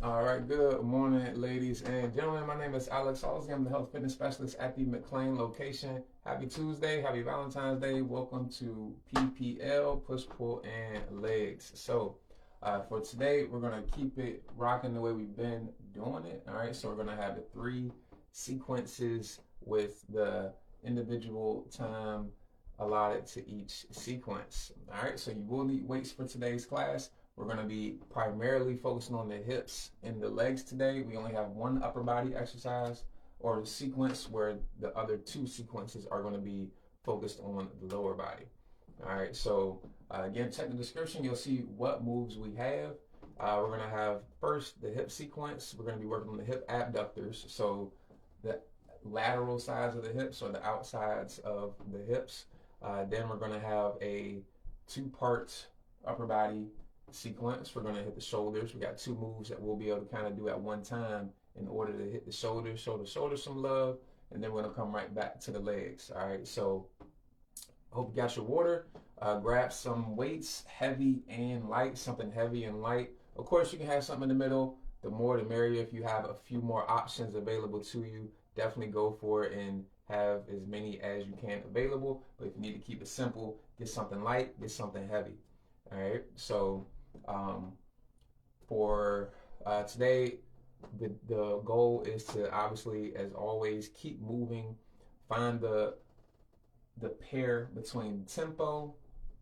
All right, good morning, ladies and gentlemen. My name is Alex Halsey. I'm the health fitness specialist at the McLean location. Happy Tuesday, happy Valentine's Day. Welcome to P.P.L, push, pull, and legs. For today, we're going to keep it rocking the way we've been doing it. All right, so we're going to have the 3 sequences with the individual time allotted to each sequence. All right, so you will need weights for today's class. We're going to be primarily focusing on the hips and the legs today. We only have one upper body exercise or sequence where the other 2 sequences are going to be focused on the lower body. All right, so again, check the description. You'll see what moves we have. We're going to have first the hip sequence. We're going to be working on the hip abductors. So the lateral sides of the hips or the outsides of the hips. Then we're going to have a 2-part upper body sequence. We're going to hit the shoulders. We got 2 moves that we'll be able to kind of do at one time in order to hit the shoulders, show the shoulders some love, and then we're going to come right back to the legs. All right, so hope you got your water. Grab some weights, heavy and light, something heavy and light. Of course, you can have something in the middle. The more the merrier. If you have a few more options available to you, definitely go for it and have as many as you can available. But if you need to keep it simple, get something light, get something heavy. All right, so for today, the goal is to obviously, as always, keep moving. Find the pair between tempo,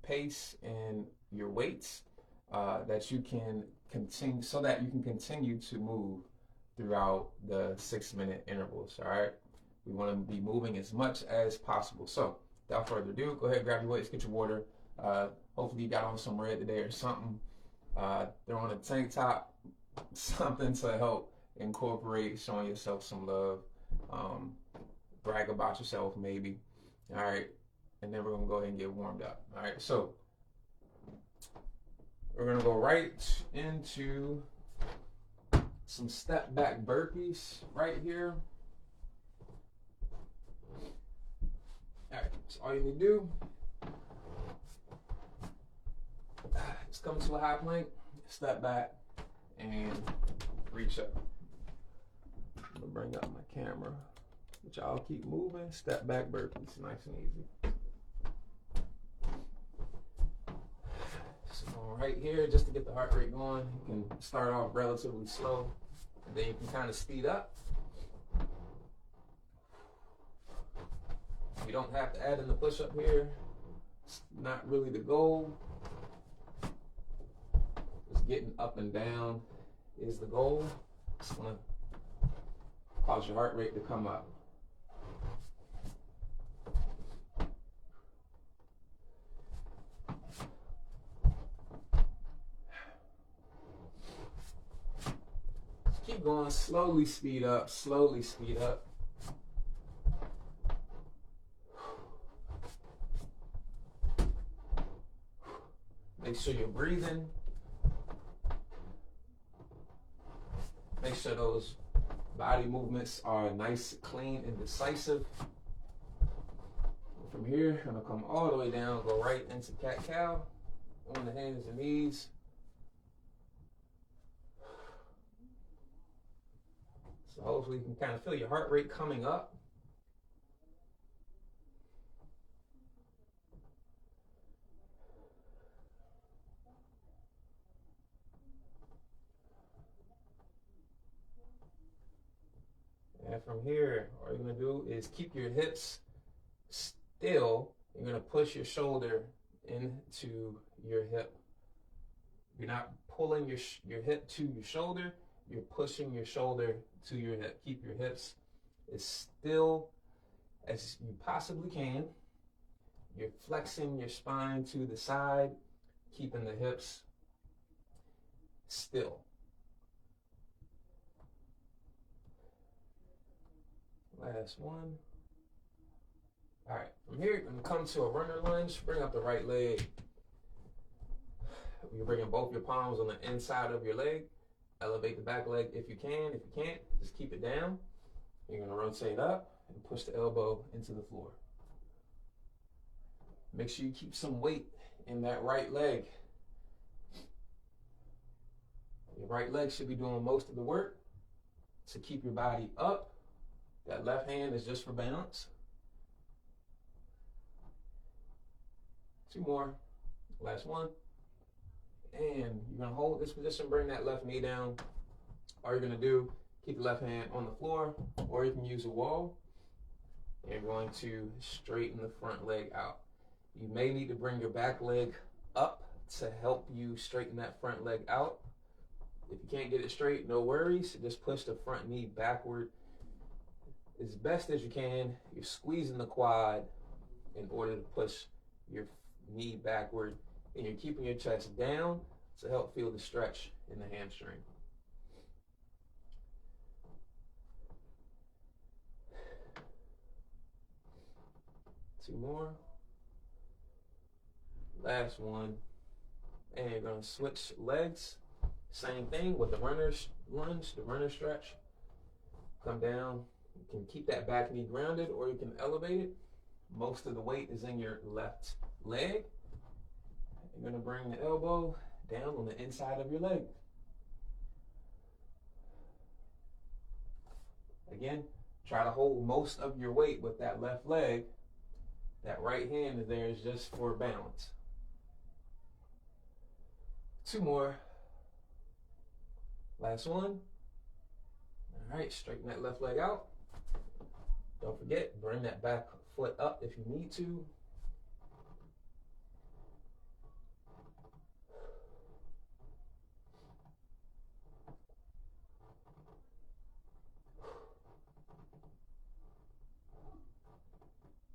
pace, and your weights that you can continue, so that you can continue to move throughout the 6-minute intervals. All right, we want to be moving as much as possible. So without further ado, go ahead, grab your weights, get your water. Hopefully you got on some red today or something. Throw on a tank top, something to help incorporate showing yourself some love. Brag about yourself maybe. All right, and then we're gonna go ahead and get warmed up. All right, so we're gonna go right into some step back burpees right here. All right, so all you need to do, just come to a high plank, step back, and reach up. I'm gonna bring up my camera, but y'all keep moving. Step back burpees, nice and easy. So right here, just to get the heart rate going, you can start off relatively slow, and then you can kind of speed up. You don't have to add in the push-up here. It's not really the goal. Just getting up and down is the goal. Just want to cause your heart rate to come up. Just keep going. Slowly speed up. Slowly speed up. Make sure you're breathing. Make sure those body movements are nice, clean, and decisive. From here, I'm gonna come all the way down, go right into cat-cow on the hands and knees. So hopefully you can kind of feel your heart rate coming up. And from here, all you're gonna do is keep your hips still. You're gonna push your shoulder into your hip. You're not pulling your hip to your shoulder. You're pushing your shoulder to your hip. Keep your hips as still as you possibly can. You're flexing your spine to the side, keeping the hips still. Last one. All right, from here, you're gonna come to a runner lunge. Bring up the right leg. You're bringing both your palms on the inside of your leg. Elevate the back leg if you can. If you can't, just keep it down. You're gonna rotate up and push the elbow into the floor. Make sure you keep some weight in that right leg. Your right leg should be doing most of the work to keep your body up. That left hand is just for balance. 2 more. Last one. And you're going to hold this position, bring that left knee down. All you're going to do, keep the left hand on the floor, or you can use a wall. You're going to straighten the front leg out. You may need to bring your back leg up to help you straighten that front leg out. If you can't get it straight, no worries. Just push the front knee backward as best as you can. You're squeezing the quad in order to push your knee backward, and you're keeping your chest down to help feel the stretch in the hamstring. Two more. Last one. And you're going to switch legs. Same thing with the runner's lunge, the runner stretch. Come down. You can keep that back knee grounded, or you can elevate it. Most of the weight is in your left leg. You're going to bring the elbow down on the inside of your leg. Again, try to hold most of your weight with that left leg. That right hand is there is just for balance. 2 more. Last one. All right, straighten that left leg out. Don't forget, bring that back foot up if you need to.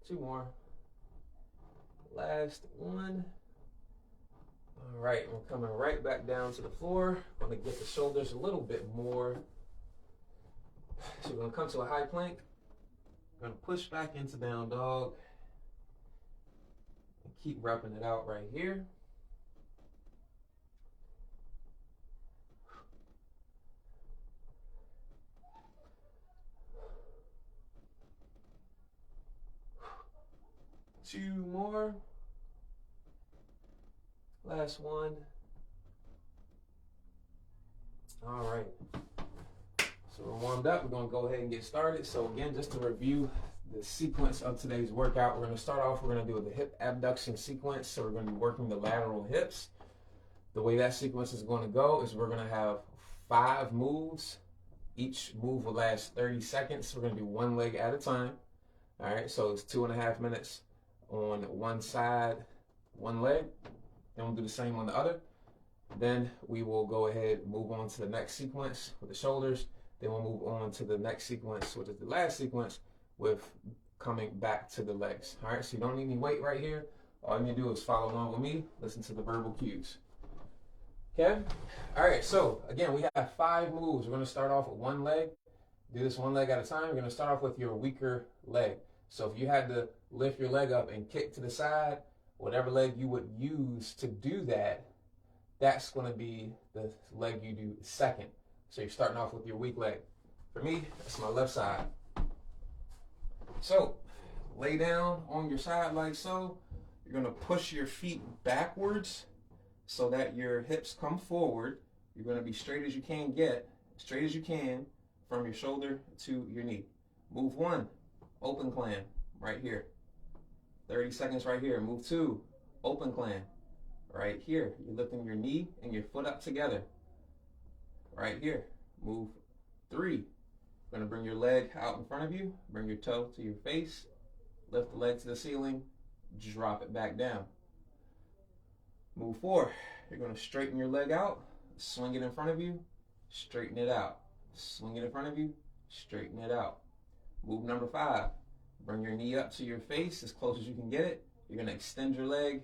Two more. Last one. All right, we're coming right back down to the floor. I'm going to get the shoulders a little bit more. So we're going to come to a high plank. We're going to push back into down dog. And keep repping it out right here. Two more. Last one. All right. So we're warmed up. We're going to go ahead and get started. So again, just to review the sequence of today's workout, we're going to start off, we're going to do the hip abduction sequence. So we're going to be working the lateral hips. The way that sequence is going to go is we're going to have 5 moves. Each move will last 30 seconds. We're going to do one leg at a time. All right, so it's 2.5 minutes on one side, one leg. Then we'll do the same on the other. Then we will go ahead and move on to the next sequence with the shoulders. Then we'll move on to the next sequence, which is the last sequence, with coming back to the legs. All right, so you don't need any weight right here. All you need to do is follow along with me, listen to the verbal cues. Okay? All right, so again, we have 5 moves. We're going to start off with one leg. Do this one leg at a time. You're going to start off with your weaker leg. So if you had to lift your leg up and kick to the side, whatever leg you would use to do that, that's going to be the leg you do second. So you're starting off with your weak leg. For me, that's my left side. So lay down on your side like so. You're going to push your feet backwards so that your hips come forward. You're going to be straight as you can get, straight as you can from your shoulder to your knee. Move 1, open clam, right here. 30 seconds right here. Move 2, open clam, right here. You're lifting your knee and your foot up together, right here. Move 3. You're going to bring your leg out in front of you, bring your toe to your face, lift the leg to the ceiling, drop it back down. Move 4. You're going to straighten your leg out, swing it in front of you, straighten it out. Swing it in front of you, straighten it out. Move number 5. Bring your knee up to your face as close as you can get it. You're going to extend your leg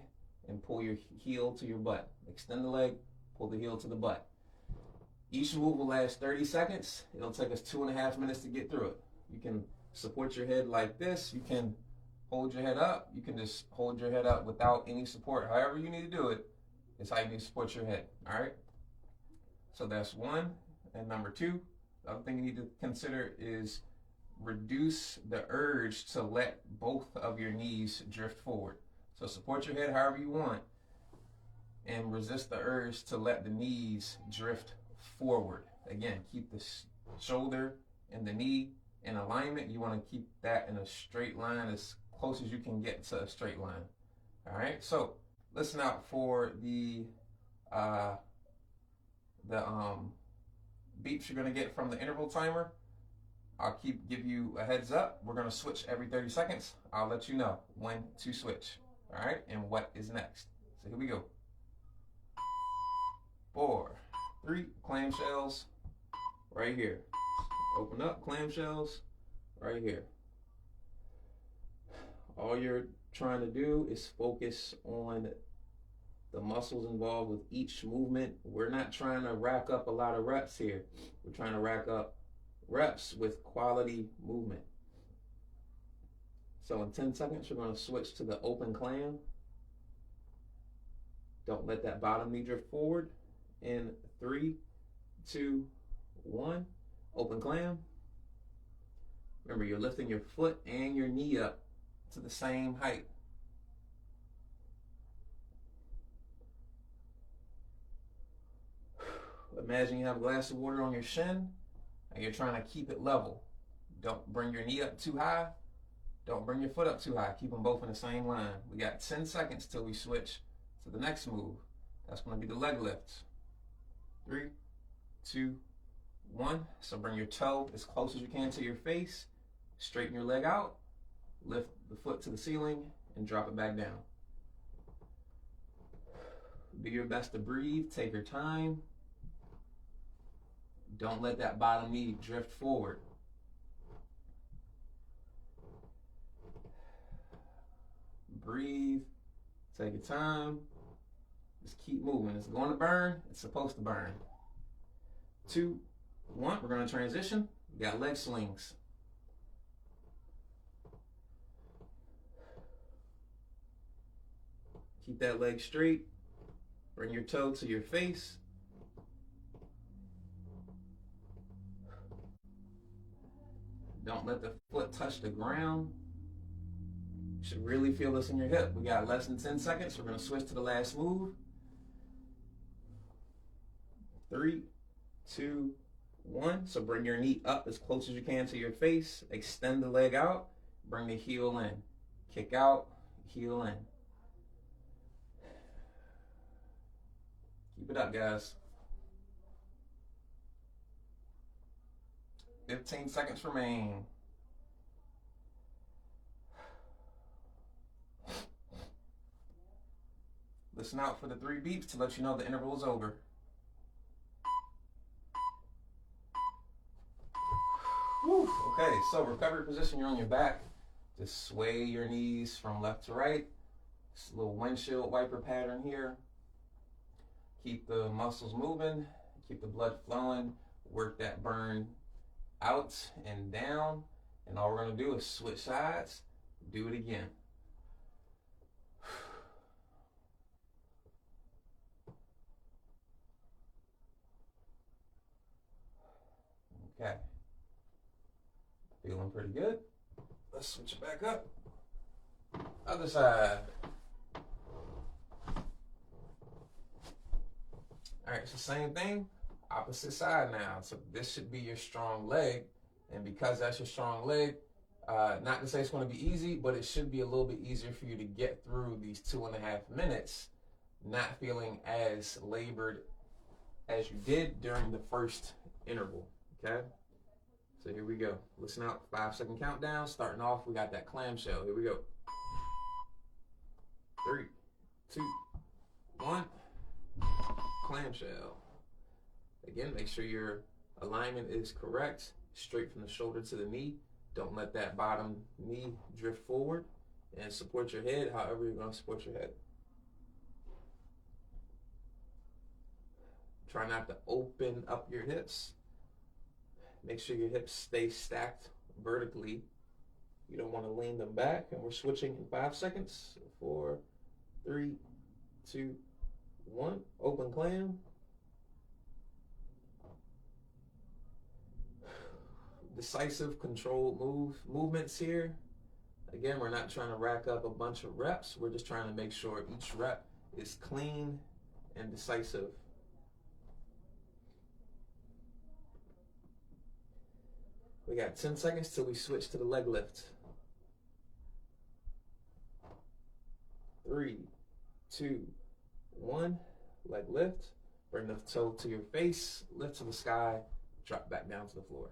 and pull your heel to your butt. Extend the leg, pull the heel to the butt. Each move will last 30 seconds. It'll take us 2.5 minutes to get through it. You can support your head like this. You can hold your head up. You can just hold your head up without any support. However you need to do it, is how you need to support your head. All right? So that's 1. And number 2, the other thing you need to consider is reduce the urge to let both of your knees drift forward. So support your head however you want and resist the urge to let the knees drift forward. Again, keep the shoulder and the knee in alignment. You want to keep that in a straight line, as close as you can get to a straight line. All right, so listen out for the beeps you're going to get from the interval timer. I'll give you a heads up. We're going to switch every 30 seconds. I'll let you know when to switch. All right, and what is next. So here we go. 4, 3, clamshells right here. Open up, clamshells right here. All you're trying to do is focus on the muscles involved with each movement. We're not trying to rack up a lot of reps here. We're trying to rack up reps with quality movement. So in 10 seconds, we're going to switch to the open clam. Don't let that bottom knee drift forward. In 3, 2, 1, open clam. Remember, you're lifting your foot and your knee up to the same height. Imagine you have a glass of water on your shin and you're trying to keep it level. Don't bring your knee up too high. Don't bring your foot up too high. Keep them both in the same line. We got 10 seconds till we switch to the next move. That's going to be the leg lifts. 3, 2, 1. So bring your toe as close as you can to your face. Straighten your leg out. Lift the foot to the ceiling and drop it back down. Do your best to breathe. Take your time. Don't let that bottom knee drift forward. Breathe. Take your time. Just keep moving. It's going to burn. It's supposed to burn. 2, 1. We're going to transition. We got leg slings. Keep that leg straight. Bring your toe to your face. Don't let the foot touch the ground. You should really feel this in your hip. We got less than 10 seconds. We're going to switch to the last move. 3, 2, 1. So bring your knee up as close as you can to your face. Extend the leg out. Bring the heel in. Kick out, heel in. Keep it up, guys. 15 seconds remain. Listen out for the 3 beeps to let you know the interval is over. Whew. Okay, so recovery position, you're on your back. Just sway your knees from left to right. Just a little windshield wiper pattern here. Keep the muscles moving, keep the blood flowing, work that burn out and down. And all we're going to do is switch sides, do it again. Okay. Feeling pretty good. Let's switch it back up. Other side. All right, it's the same thing, opposite side now. So this should be your strong leg. And because that's your strong leg, not to say it's going to be easy, but it should be a little bit easier for you to get through these 2.5 minutes, not feeling as labored as you did during the first interval, okay? So here we go. Listen out, 5-second countdown. Starting off, we got that clamshell. Here we go. 3, 2, 1. Clamshell. Again, make sure your alignment is correct. Straight from the shoulder to the knee. Don't let that bottom knee drift forward. And support your head however you're going to support your head. Try not to open up your hips. Make sure your hips stay stacked vertically. You don't want to lean them back. And we're switching in 5 seconds. 4, 3, 2, 1. Open clam. Decisive, controlled movements here. Again, we're not trying to rack up a bunch of reps. We're just trying to make sure each rep is clean and decisive. We got 10 seconds till we switch to the leg lift. 3, 2, 1. Leg lift. Bring the toe to your face, lift to the sky, drop back down to the floor.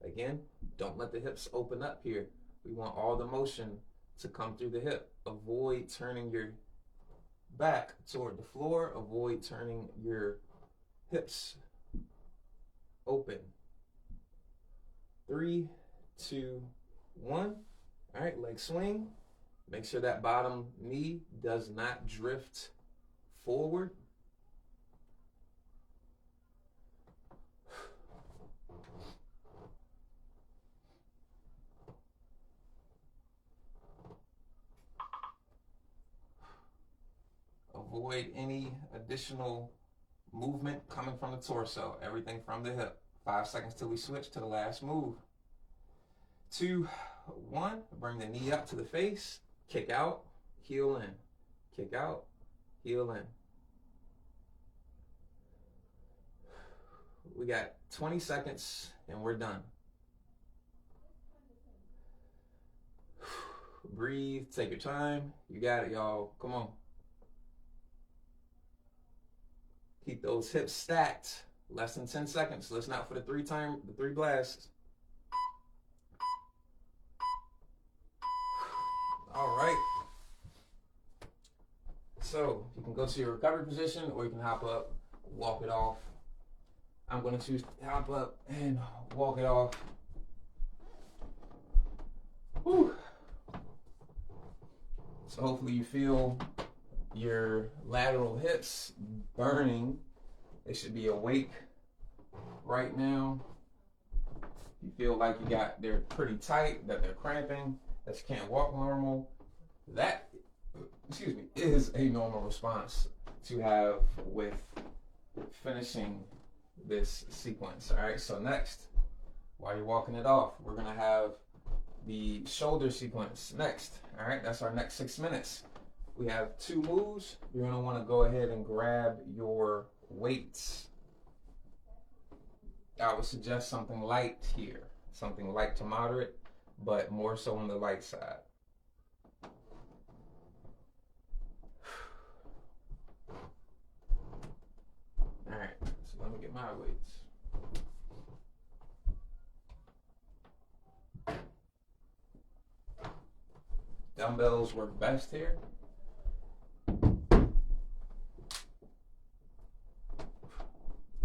Again, don't let the hips open up here. We want all the motion to come through the hip. Avoid turning your back toward the floor. Avoid turning your hips open. 3, 2, 1. All right, leg swing. Make sure that bottom knee does not drift forward. Avoid any additional movement coming from the torso. Everything from the hip. 5 seconds till we switch to the last move. 2, 1. Bring the knee up to the face. Kick out, heel in. Kick out, heel in. We got 20 seconds and we're done. Breathe, take your time. You got it, y'all. Come on. Keep those hips stacked. Less than 10 seconds. Listen out for the three blasts. All right. So you can go to your recovery position or you can hop up, walk it off. I'm going to choose to hop up and walk it off. Whew. So hopefully you feel your lateral hips burning. They should be awake right now. You feel like they're pretty tight, that they're cramping, that you can't walk normal. That, is a normal response to have with finishing this sequence. All right, so next, while you're walking it off, we're gonna have the shoulder sequence next. All right, that's our next 6 minutes. We have 2 moves. You're gonna wanna go ahead and grab your weights. I would suggest something light here, something light to moderate, but more so on the light side. All right, so let me get my weights. Dumbbells work best here.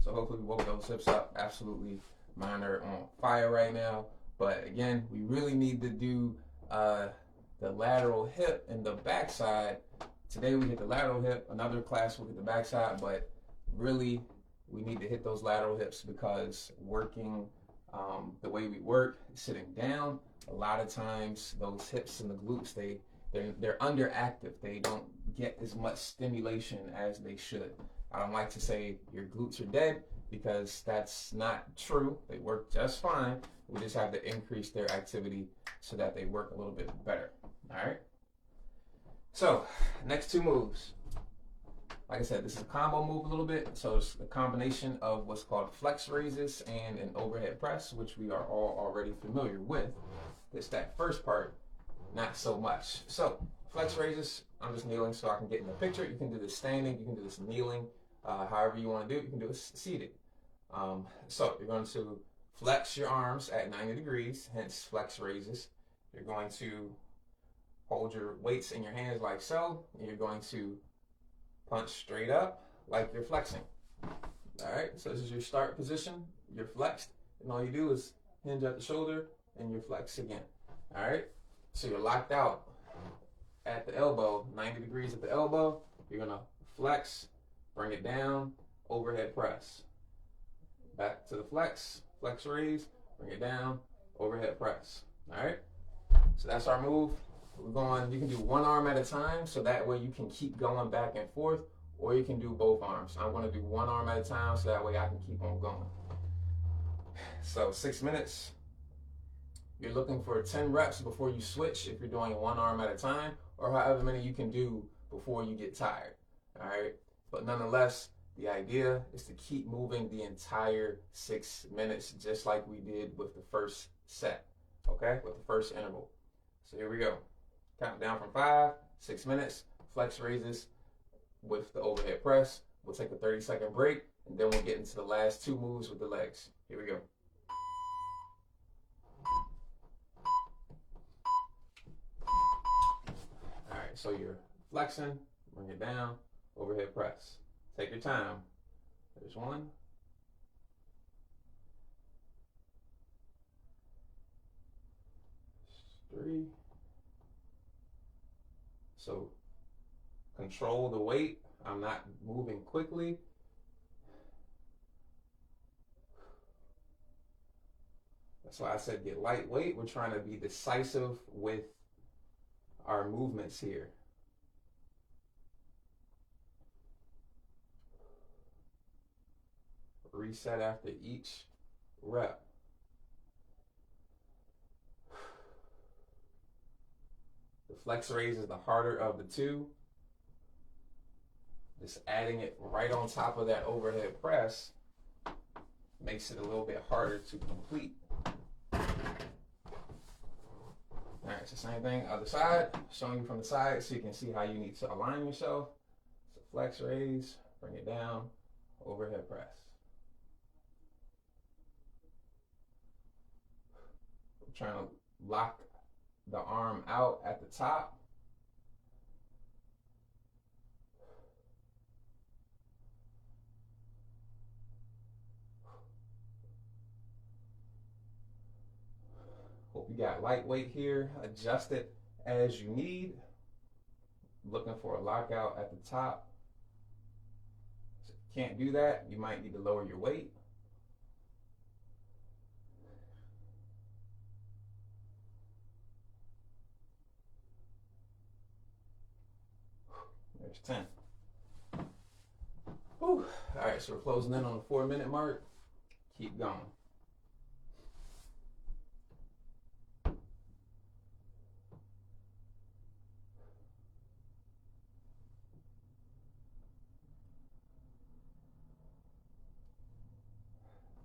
So hopefully we woke those hips up. Absolutely, mine are on fire right now. But again, we really need to do the lateral hip and the backside. Today we hit the lateral hip. Another class we'll hit the backside. But really, we need to hit those lateral hips because working the way we work, sitting down, a lot of times those hips and the glutes, they're underactive. They don't get as much stimulation as they should. I don't like to say your glutes are dead because that's not true. They work just fine. We just have to increase their activity so that they work a little bit better. All right. So next 2 moves. Like I said, this is a combo move a little bit. So it's a combination of what's called flex raises and an overhead press, which we are all already familiar with. It's that first part, not so much. So flex raises, I'm just kneeling so I can get in the picture. You can do this standing, you can do this kneeling, however you want to do it. You can do it seated. So you're going to flex your arms at 90 degrees, hence flex raises. You're going to hold your weights in your hands like so, and you're going to punch straight up like you're flexing. All right, so this is your start position. You're flexed, and all you do is hinge at the shoulder, and you're flexed again. All right, so you're locked out at the elbow, 90 degrees at the elbow. You're gonna flex, bring it down, overhead press. Back to the flex raise, bring it down, overhead press. All right, so that's our move. We're going, you can do one arm at a time, so that way you can keep going back and forth, or you can do both arms. I'm gonna do one arm at a time, so that way I can keep on going. So 6 minutes. You're looking for 10 reps before you switch if you're doing one arm at a time, or however many you can do before you get tired. All right. But nonetheless, the idea is to keep moving the entire 6 minutes, just like we did with the first set, okay? With the first interval. So here we go. Count down from 5, 6 minutes, flex raises with the overhead press. We'll take a 30-second break, and then we'll get into the last 2 moves with the legs. Here we go. All right, so you're flexing, bring it down, overhead press. Take your time. There's 1. There's 3. So control the weight. I'm not moving quickly. That's why I said get lightweight. We're trying to be decisive with our movements here. Reset after each rep. The flex raise is the harder of the 2. Just adding it right on top of that overhead press makes it a little bit harder to complete. All right, so same thing, other side, showing you from the side so you can see how you need to align yourself. So flex raise, bring it down, overhead press. I'm trying to lock the arm out at the top. Hope you got lightweight here. Adjust it as you need. Looking for a lockout at the top. So if you can't do that, you might need to lower your weight. There's 10. Whew. All right, so we're closing in on the 4-minute mark. Keep going.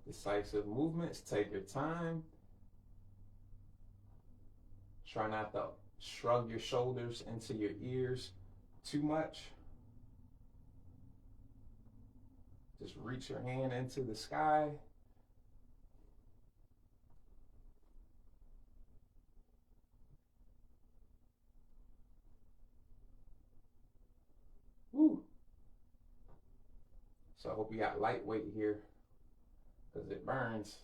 Decisive movements, take your time. Try not to shrug your shoulders into your ears too much. Just reach your hand into the sky. Woo. So I hope you got lightweight here because it burns.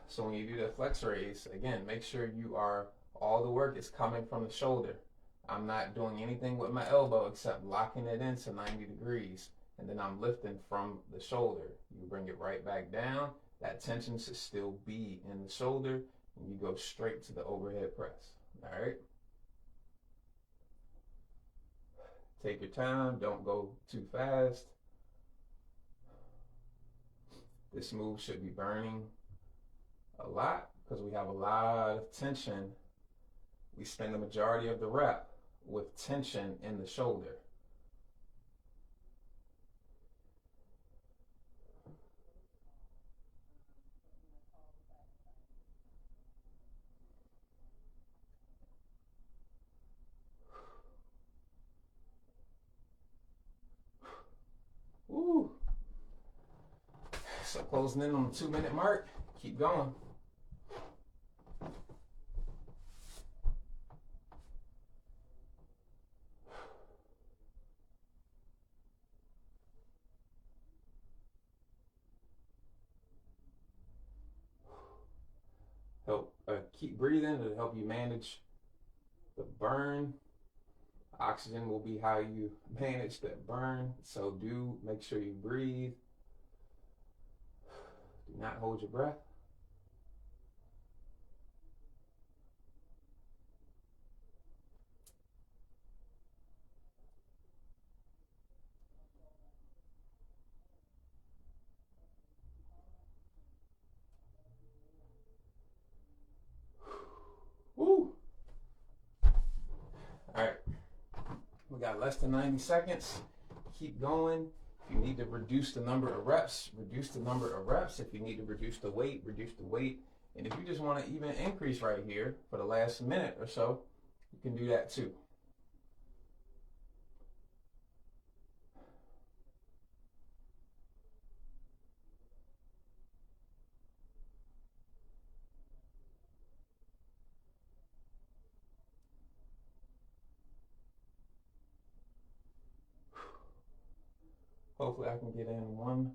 So when you do the flex raise, again, make sure all the work is coming from the shoulder. I'm not doing anything with my elbow except locking it into 90 degrees. And then I'm lifting from the shoulder. You bring it right back down. That tension should still be in the shoulder. And you go straight to the overhead press. All right? Take your time. Don't go too fast. This move should be burning a lot because we have a lot of tension. We spend the majority of the rep with tension in the shoulder. Ooh. So closing in on the 2-minute mark. Keep going. Keep breathing. It'll help you manage the burn. Oxygen will be how you manage that burn. So do make sure you breathe. Do not hold your breath. got less than 90 seconds. Keep going. If you need to reduce the number of reps, reduce the number of reps. If you need to reduce the weight, reduce the weight. And if you just want to even increase right here for the last minute or so, you can do that too. Hopefully I can get in one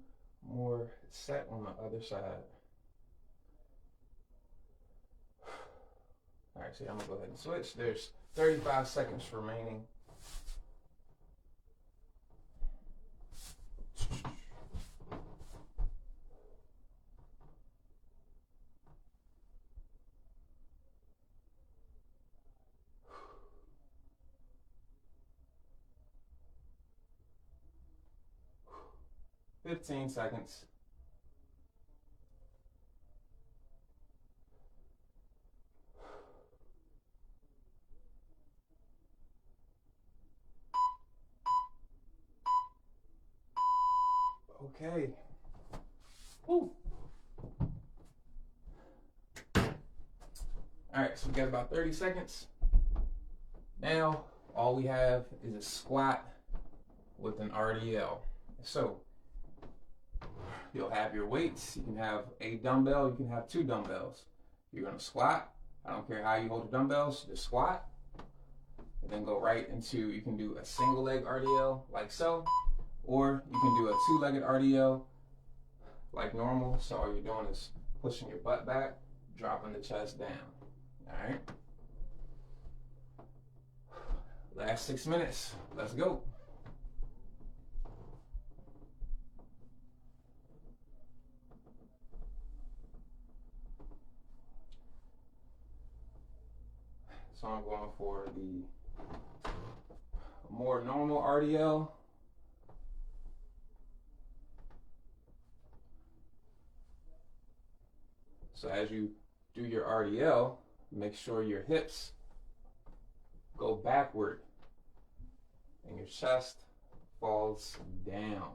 more set on the other side. All right, so I'm gonna go ahead and switch. There's 35 seconds remaining. Fifteen seconds. Okay. Woo. All right, so we got about 30 seconds. Now, all we have is a squat with an RDL. So, you'll have your weights. You can have a dumbbell. You can have two dumbbells. You're going to squat. I don't care how you hold the dumbbells. Just squat. And then go right into, you can do a single leg RDL like so. Or you can do a two-legged RDL like normal. So all you're doing is pushing your butt back, dropping the chest down. All right. Last 6 minutes. Let's go. So I'm going for the more normal RDL. So as you do your RDL, make sure your hips go backward and your chest falls down.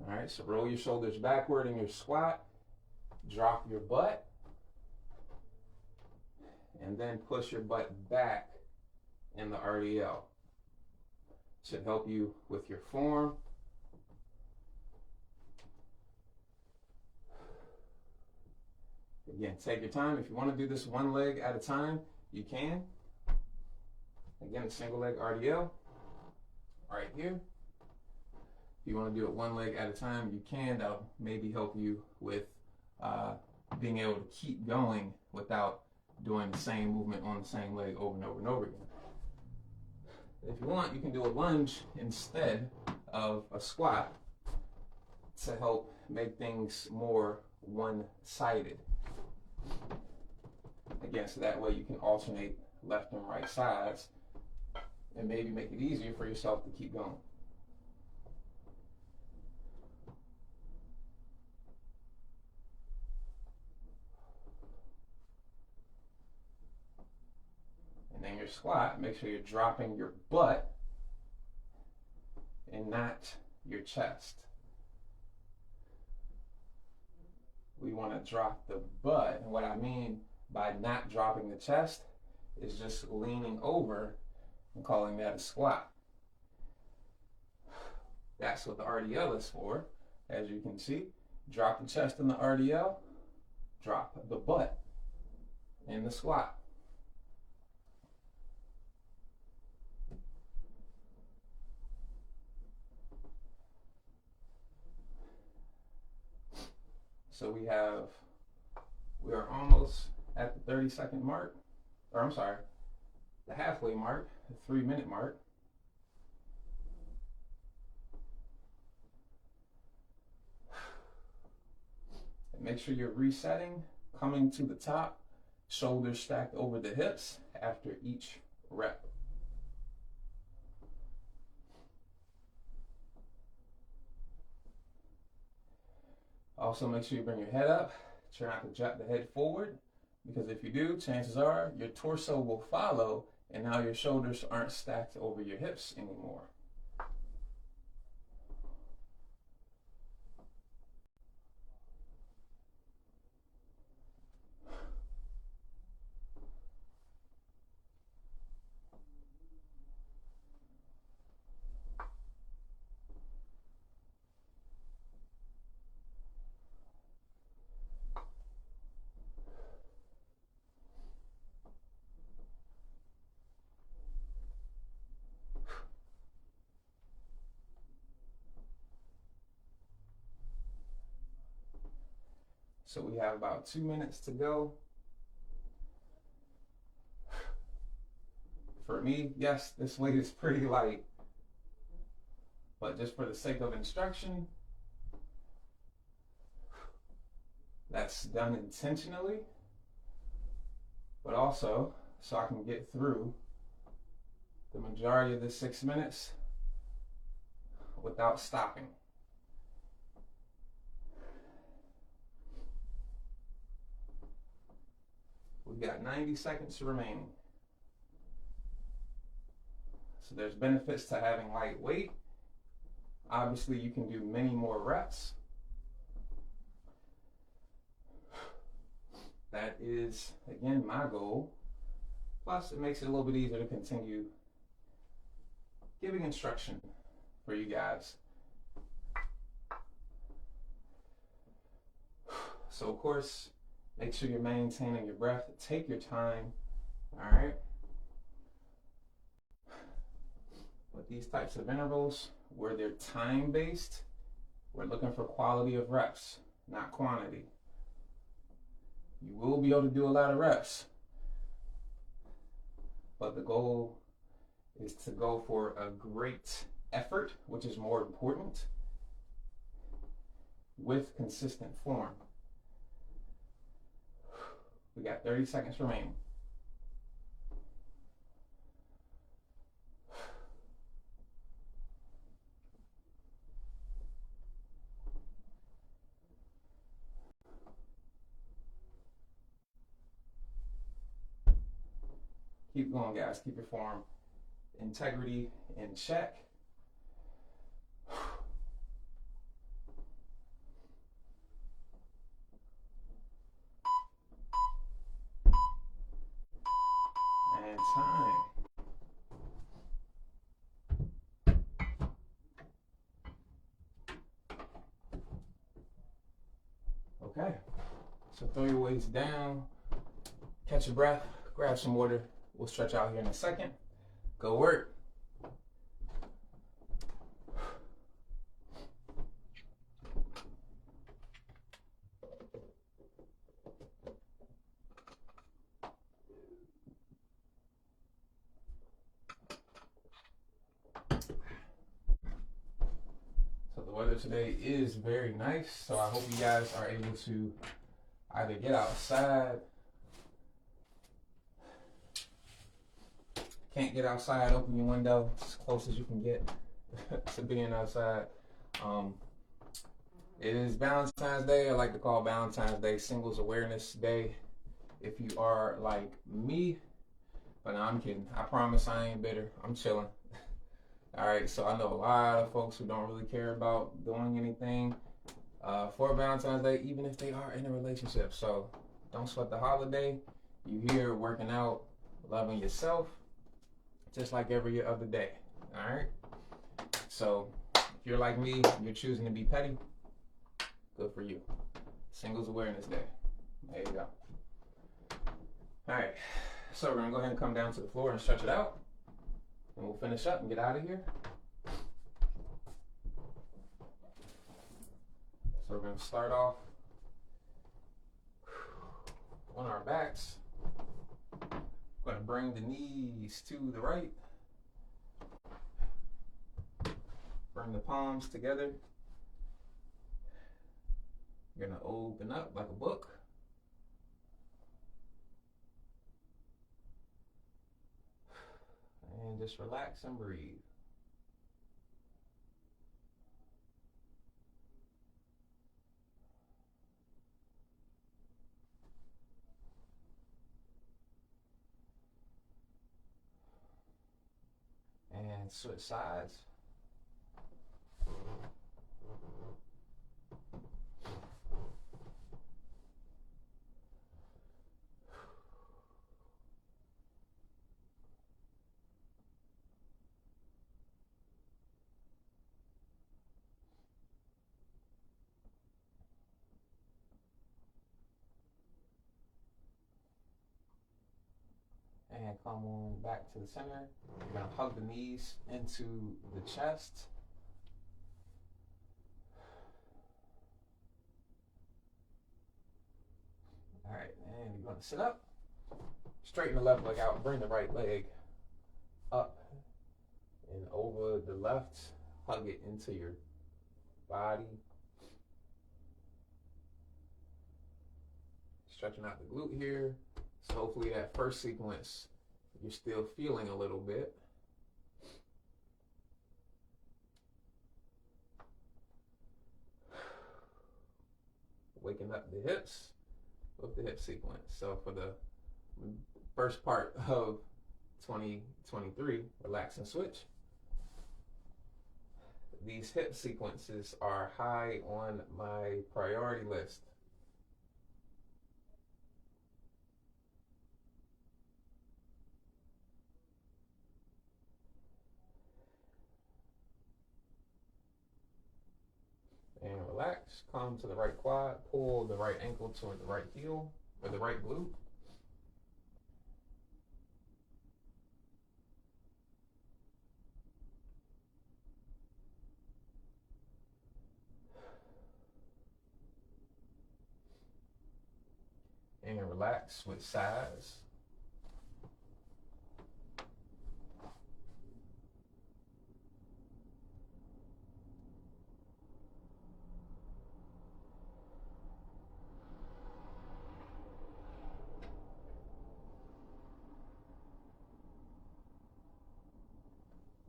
All right, so roll your shoulders backward in your squat, drop your butt, and then push your butt back in the RDL. Should help you with your form. Again, take your time. If you want to do this one leg at a time, you can. Again, a single leg RDL right here. If you want to do it one leg at a time, you can. That'll maybe help you with being able to keep going without doing the same movement on the same leg over and over and over again. If you want, you can do a lunge instead of a squat to help make things more one-sided. Again, so that way you can alternate left and right sides and maybe make it easier for yourself to keep going. And then your squat, make sure you're dropping your butt and not your chest. We want to drop the butt, and what I mean by not dropping the chest is just leaning over and calling that a squat. That's what the RDL is for. As you can see, drop the chest in the RDL, drop the butt in the squat. So we are almost at the 30-second mark, or I'm sorry, the halfway mark, the 3-minute mark. And make sure you're resetting, coming to the top, shoulders stacked over the hips after each rep. Also, make sure you bring your head up Try not to jut the head forward, because if you do, chances are your torso will follow, and now your shoulders aren't stacked over your hips anymore. So we have about 2 minutes to go. For me, yes, this weight is pretty light, but just for the sake of instruction, that's done intentionally, but also so I can get through the majority of the 6 minutes without stopping. We got 90 seconds remaining. So there's benefits to having light weight. Obviously, you can do many more reps. That is, again, my goal. Plus, it makes it a little bit easier to continue giving instruction for you guys. So, of course, make sure you're maintaining your breath. Take your time, all right? With these types of intervals, where they're time-based, we're looking for quality of reps, not quantity. You will be able to do a lot of reps, but the goal is to go for a great effort, which is more important, with consistent form. We got 30 seconds remaining. Keep going, guys. Keep your form integrity in check. And time. Okay. So throw your weights down, catch your breath, grab some water. We'll stretch out here in a second. Go work. So the weather today is very nice, so I hope you guys are able to either get outside. Can't get outside, open your window as close as you can get to being outside. It is Valentine's Day. I like to call Valentine's Day Singles Awareness Day. If you are like me, but no, I'm kidding. I promise I ain't bitter. I'm chilling. All right, so I know a lot of folks who don't really care about doing anything for Valentine's Day, even if they are in a relationship. So don't sweat the holiday. You here working out, loving yourself, just like every other day. All right. So if you're like me, you're choosing to be petty, good for you. Singles Awareness Day. There you go. All right. So we're gonna go ahead and come down to the floor and stretch it out, and we'll finish up and get out of here. So we're gonna start off on our backs. We're gonna bring the knees to the right. Bring the palms together. You're gonna open up like a book. And just relax and breathe. and switch sides. And come on back to the center. You're gonna hug the knees into the chest. All right, and you're gonna sit up. Straighten the left leg out. Bring the right leg up and over the left. Hug it into your body. Stretching out the glute here. So hopefully that first sequence, you're still feeling a little bit. Waking up the hips with the hip sequence. So for the first part of 2023, relax and switch. These hip sequences are high on my priority list. And relax, come to the right quad, pull the right ankle toward the right heel or the right glute. And relax with size.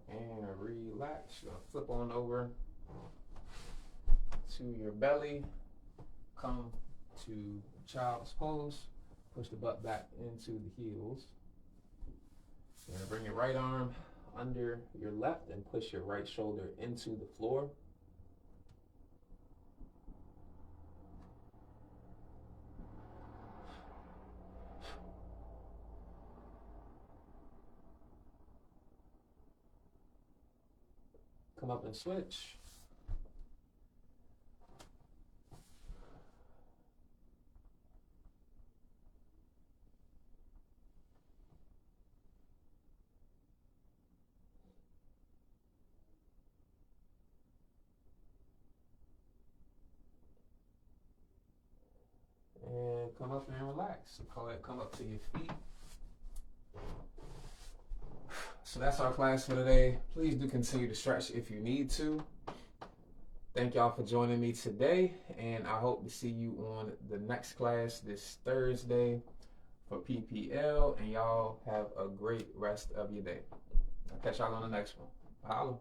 And relax. You're gonna flip on over to your belly. Come to child's pose. Push the butt back into the heels. You're gonna bring your right arm under your left and push your right shoulder into the floor. Come up and switch. And come up and relax. So call it come up to your feet. So that's our class for today. Please do continue to stretch if you need to. Thank y'all for joining me today, and I hope to see you on the next class this Thursday for P.P.L, and y'all have a great rest of your day. I'll catch y'all on the next one. Holla.